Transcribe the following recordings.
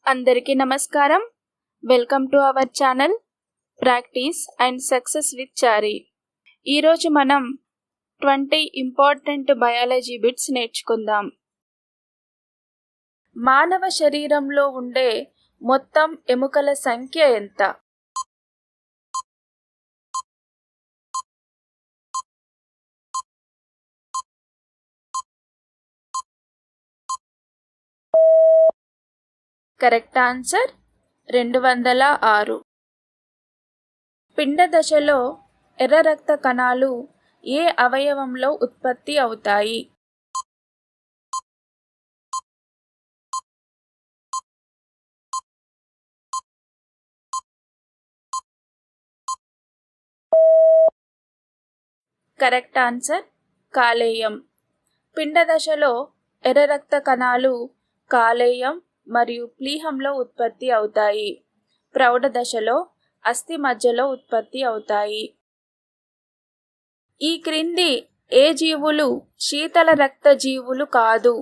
అందరికీ నమస్కారం. Welcome to our channel practice and success with Chari. ఈరోజు మనం 20 ఇంపార్టెంట్ బయాలజీ బిట్స్ నేర్చుకుందాం. మానవ శరీరంలో ఉండే మొత్తం ఎముకల సంఖ్య ఎంత? Correct answer 206. పిండ దశలో ఎర్ర రక్త కణాలు ఏ అవయవంలో ఉత్పత్తి అవుతాయి? కరెక్ట్ ఆన్సర్ కాలేయం. పిండ దశలో ఎర్ర రక్త కణాలు కాలేయం మరియు ప్లీహంలో ఉత్పత్తి అవుతాయి. ప్రౌఢ దశలో అస్థి మధ్యలో ఉత్పత్తి అవుతాయి. ఈ క్రింది ఏ జీవులు శీతల రక్త జీవులు కాదు?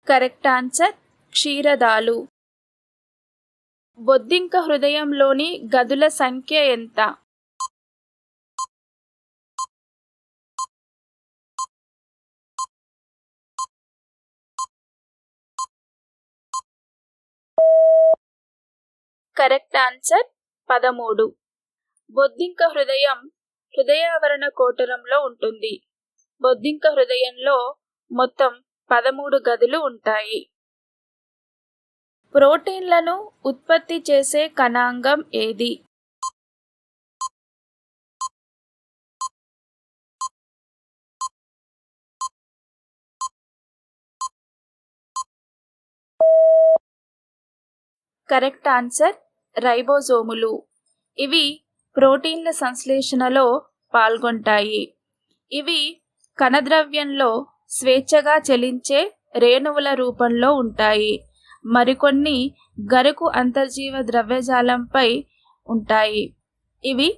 Correct answer క్షీరదాలు. బొద్దింక హృదయంలోని గదుల సంఖ్య ఎంత? Correct answer 13. బొద్దింక హృదయం హృదయావరణ కోటరంలో ఉంటుంది. బొద్దింక హృదయంలో మొత్తం 13 గదులు ఉంటాయి. ప్రోటీన్లను ఉత్పత్తి చేసే కణాంగం ఏది? కరెక్ట్ ఆన్సర్ రైబోజోములు. ఇవి ప్రోటీన్ల సంశ్లేషణలో పాల్గొంటాయి. ఇవి కణద్రవ్యంలో స్వేచ్ఛగా చలించే రేణువుల రూపంలో ఉంటాయి. మరికొన్ని గరుకు అంతర్జీవ ద్రవ్యజాలంపై ఉంటాయి. ఇవి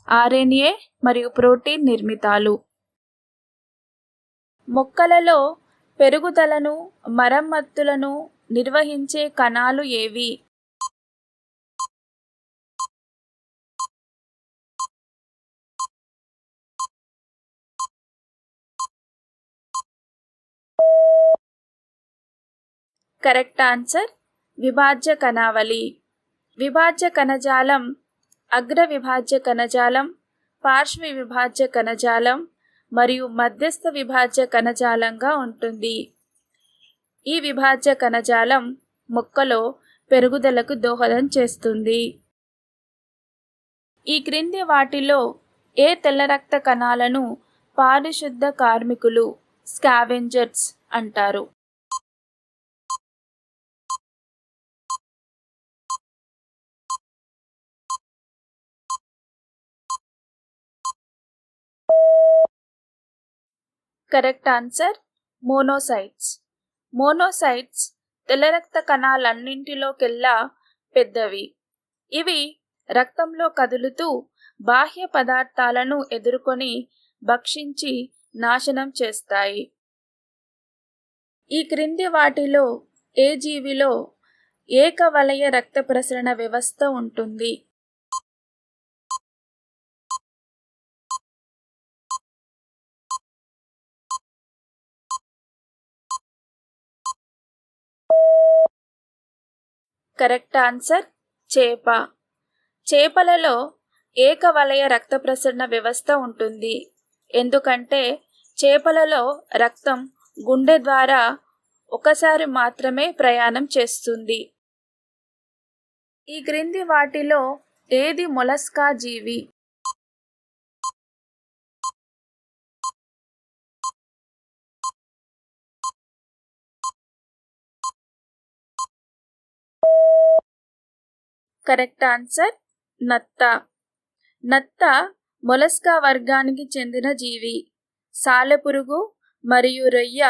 ఆర్ఎన్ఏ మరియు ప్రోటీన్ నిర్మితాలు. మొక్కలలో పెరుగుదలను మరమ్మతులను నిర్వహించే కణాలు ఏవి? Correct answer విభాజ్య కణావళి. విభాజ్య కణజాలం అగ్ర విభాజ్య కణజాలం, పార్శ్వ విభాజ్య కణజాలం మరియు మధ్యస్థ విభాజ్య కణజాలంగా ఉంటుంది. ఈ విభాజ్య కణజాలం మొక్కలో పెరుగుదలకు దోహదం చేస్తుంది. ఈ క్రింది వాటిలో ఏ తెల్ల రక్త కణాలను పారిశుద్ధ కార్మికులు స్కావెంజర్స్ అంటారు? Correct answer monocytes. మోనోసైట్స్ తెల్ల రక్త కణాలన్నింటిలోకెల్లా పెద్దవి. ఇవి రక్తంలో కదులుతూ బాహ్య పదార్థాలను ఎదుర్కొని భక్షించి నాశనం చేస్తాయి. ఈ క్రింది వాటిలో ఏ జీవిలో ఏకవలయ రక్త ప్రసరణ వ్యవస్థ ఉంటుంది? కరెక్ట్ ఆన్సర్ చేప. చేపలలో ఏకవలయ రక్త ప్రసరణ వ్యవస్థ ఉంటుంది. ఎందుకంటే చేపలలో రక్తం గుండె ద్వారా ఒకసారి మాత్రమే ప్రయాణం చేస్తుంది. ఈ క్రింది వాటిలో ఏది మొలస్కా జీవి? కరెక్ట్ ఆన్సర్ నత్త. నత్త మొలస్కా వర్గానికి చెందిన జీవి. సాలెపురుగు మరియు రొయ్య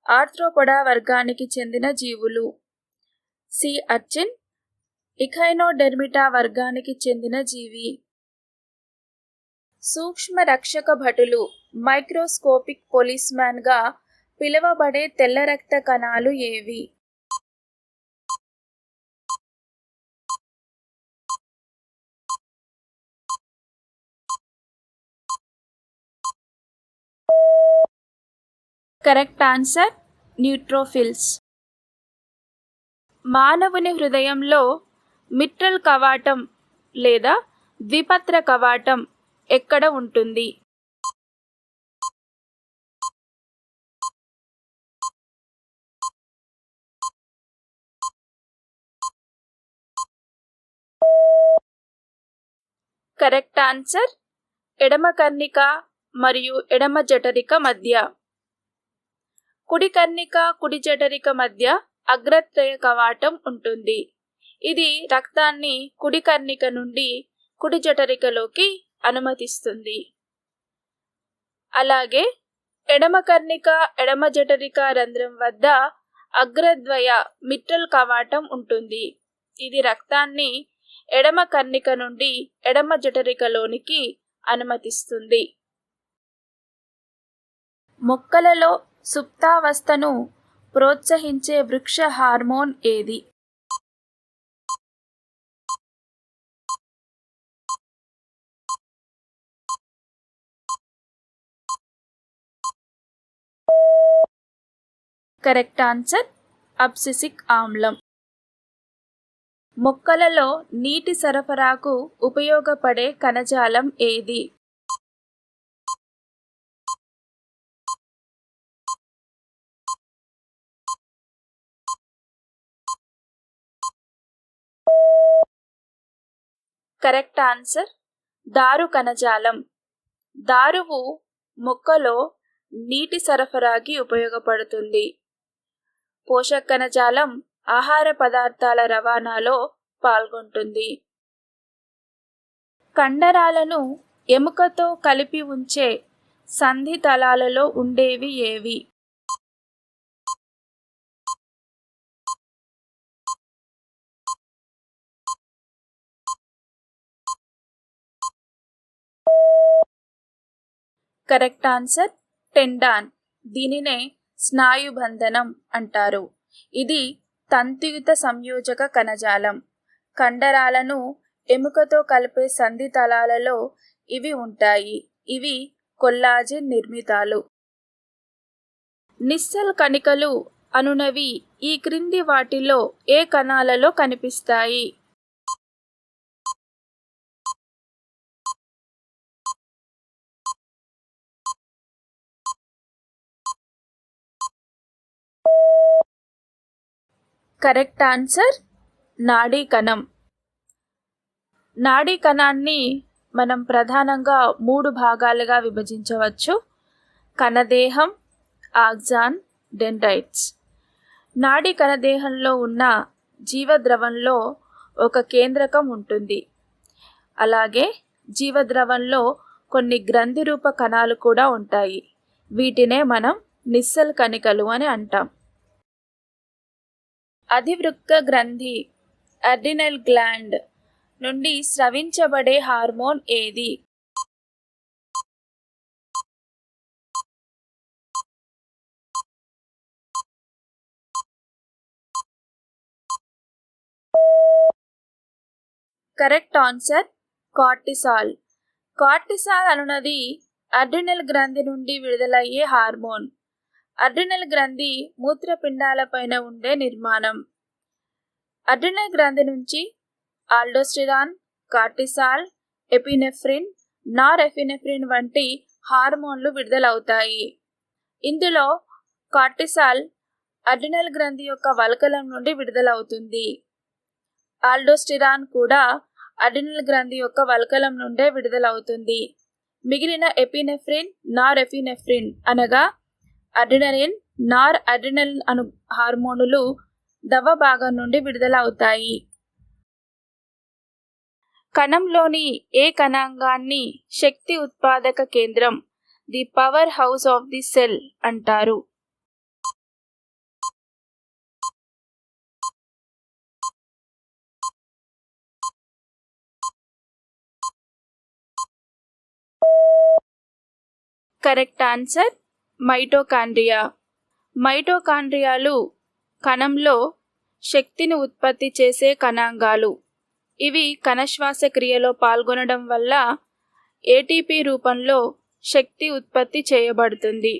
ఆర్థ్రోపోడా వర్గానికి చెందిన జీవులు. సీ అర్చిన్ ఇఖైనోడెర్మిటా వర్గానికి చెందిన జీవి. సూక్ష్మ రక్షక భటులు మైక్రోస్కోపిక్ పోలీస్మ్యాన్గా పిలువబడే తెల్ల రక్త కణాలు ఏవి? Correct answer neutrophils. మానవుని హృదయంలో మిట్రల్ కవాటం లేదా ద్విపత్ర కవాటం ఎక్కడ ఉంటుంది? కరెక్ట్ ఆన్సర్ ఎడమ కర్ణిక మరియు ఎడమ జఠరిక మధ్య. కుడి కర్ణిక కుడి జఠరిక మధ్య అగ్రత్రయ కవాటం ఉంటుంది. ఇది రక్తాన్ని కుడి కర్ణిక నుండి కుడి జఠరికలోకి అనుమతిస్తుంది. అలాగే ఎడమ కర్ణిక ఎడమ జఠరిక రంధ్రం వద్ద అగ్రద్వయ మిట్రల్ కవాటం ఉంటుంది. ఇది రక్తాన్ని ఎడమ కర్ణిక నుండి ఎడమ జఠరికలోనికి అనుమతిస్తుంది. మొక్కలలో సుప్తావస్థను ప్రోత్సహించే వృక్ష హార్మోన్ ఏది? కరెక్ట్ ఆన్సర్ అబ్సిసిక్ ఆమ్లం. మొక్కలలో నీటి సరఫరాకు ఉపయోగపడే కణజాలం ఏది? కరెక్ట్ ఆన్సర్ దారు కణజాలం. దారువు మొక్కలో నీటి సరఫరాకి ఉపయోగపడుతుంది. పోషక కణజాలం ఆహార పదార్థాల రవాణాలో పాల్గొంటుంది. కండరాలను ఎముకతో కలిపి ఉంచే సంధి తలాలలో ఉండేవి ఏవి? Correct answer tendon. దీనినే స్నాయుబంధనం అంటారు. ఇది తంతుయుత సంయోజక కణజాలం. కండరాలను ఎముకతో కలిపే సంధి తలాలలో ఇవి ఉంటాయి. ఇవి కొల్లాజెన్ నిర్మితాలు. నిస్సెల్ కణికలు అనునవి ఈ క్రింది వాటిలో ఏ కణాలలో కనిపిస్తాయి? కరెక్ట్ ఆన్సర్ నాడీ కణం. నాడీ కణాన్ని మనం ప్రధానంగా 3 భాగాలుగా విభజించవచ్చు: కణదేహం, ఆక్సాన్, డెండ్రైట్స్. నాడీ కణదేహంలో ఉన్న జీవద్రవంలో ఒక కేంద్రకం ఉంటుంది. అలాగే జీవద్రవంలో కొన్ని గ్రంథి రూప కణాలు కూడా ఉంటాయి. వీటినే మనం నిస్సెల్ కణికలు అని అంటాం. అధివృక్క గ్రంథి అడ్రినల్ గ్లాండ్ నుండి స్రవించబడే హార్మోన్ ఏది? Correct answer cortisol. కార్టిసాల్ అనునది అడ్రినల్ గ్రంథి నుండి విడుదలయ్యే హార్మోన్. అడ్రినల్ గ్రంథి మూత్రపిండాలపైన ఉండే నిర్మాణం. అడ్రినల్ గ్రంథి నుంచి ఆల్డోస్టిరాన్, కార్టిసాల్, ఎపినెఫ్రిన్, నారెఫినెఫ్రిన్ వంటి హార్మోన్లు విడుదలవుతాయి. ఇందులో కార్టిసాల్ అడ్రినల్ గ్రంథి యొక్క వల్కలం నుండి విడుదలవుతుంది. ఆల్డోస్టిరాన్ కూడా అడ్రినల్ గ్రంథి యొక్క వల్కలం నుండే విడుదలవుతుంది. మిగిలిన ఎపినెఫ్రిన్, నారెఫినెఫ్రిన్ అనగా అడ్రినలిన్, నార్ అడ్రినలిన్ అను హార్మోనులు దవ భాగం నుండి విడుదలవుతాయి. కణంలోని ఏ కణాంగాన్ని శక్తి ఉత్పాదక కేంద్రం, the power house of the cell అంటారు? Correct answer mitochondria. మైటోకాండ్రియాలు కణంలో శక్తిని ఉత్పత్తి చేసే కణాంగాలు. ఇవి కణ శ్వాసక్రియలో పాల్గొనడం వల్ల ఏటీపీ రూపంలో శక్తి ఉత్పత్తి చేయబడుతుంది.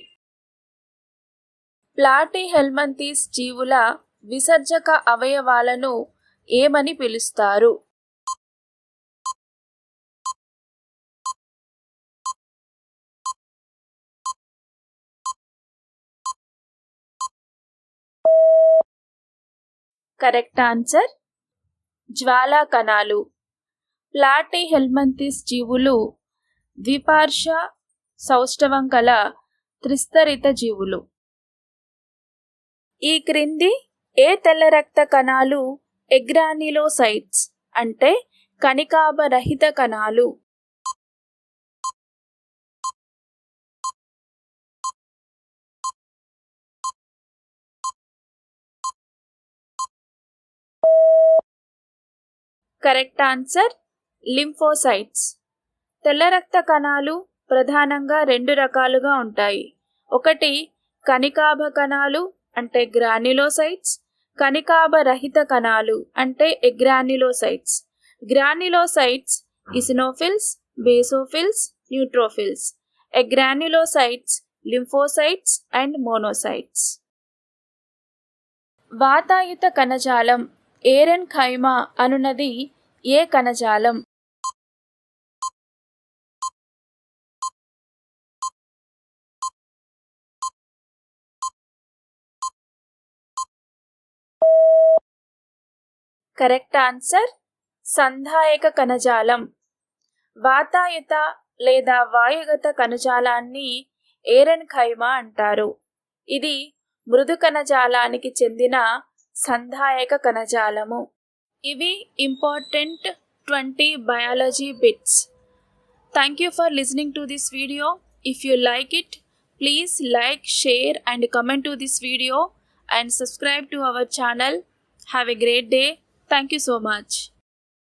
ప్లాటీహెల్మంథీస్ జీవుల విసర్జక అవయవాలను ఏమని పిలుస్తారు? కరెక్ట్ ఆన్సర్ జ్వాలా కణాలు. ప్లాటీహెల్మంథీస్ జీవులు ద్విపార్శ్వ సౌష్ఠవం కల త్రిస్తరిత జీవులు. ఈ క్రింది ఏ తెల్ల రక్త కణాలు ఎగ్రాన్యులోసైట్స్ అంటే కణికాభరహిత కణాలు? Correct answer lymphocytes. తెల్ల రక్త కణాలు ప్రధానంగా రెండు రకాలుగా ఉంటాయి. ఒకటి కణికాభ కణాలు అంటే గ్రాన్యులోసైట్స్, కణికాభరహిత కణాలు అంటే agranulocytes. Granulocytes eosinophils, basophils, neutrophils. Agranulocytes lymphocytes and monocytes. వాతాయుత కణజాలం ఏరెన్కైమా అనునది ఏ కణజాలం? కరెక్ట్ ఆన్సర్ సంధాయక కణజాలం. వాతాయుత లేదా వాయుగత కణజాలాన్ని ఏరెన్కైమా అంటారు. ఇది మృదు కణజాలానికి చెందిన సంధాయక కణజాలము. ఇవి important 20 biology bits. Thank you for listening to this video. If you like it, please like, share and comment to this video and subscribe to our channel. Have a great day. Thank you so much.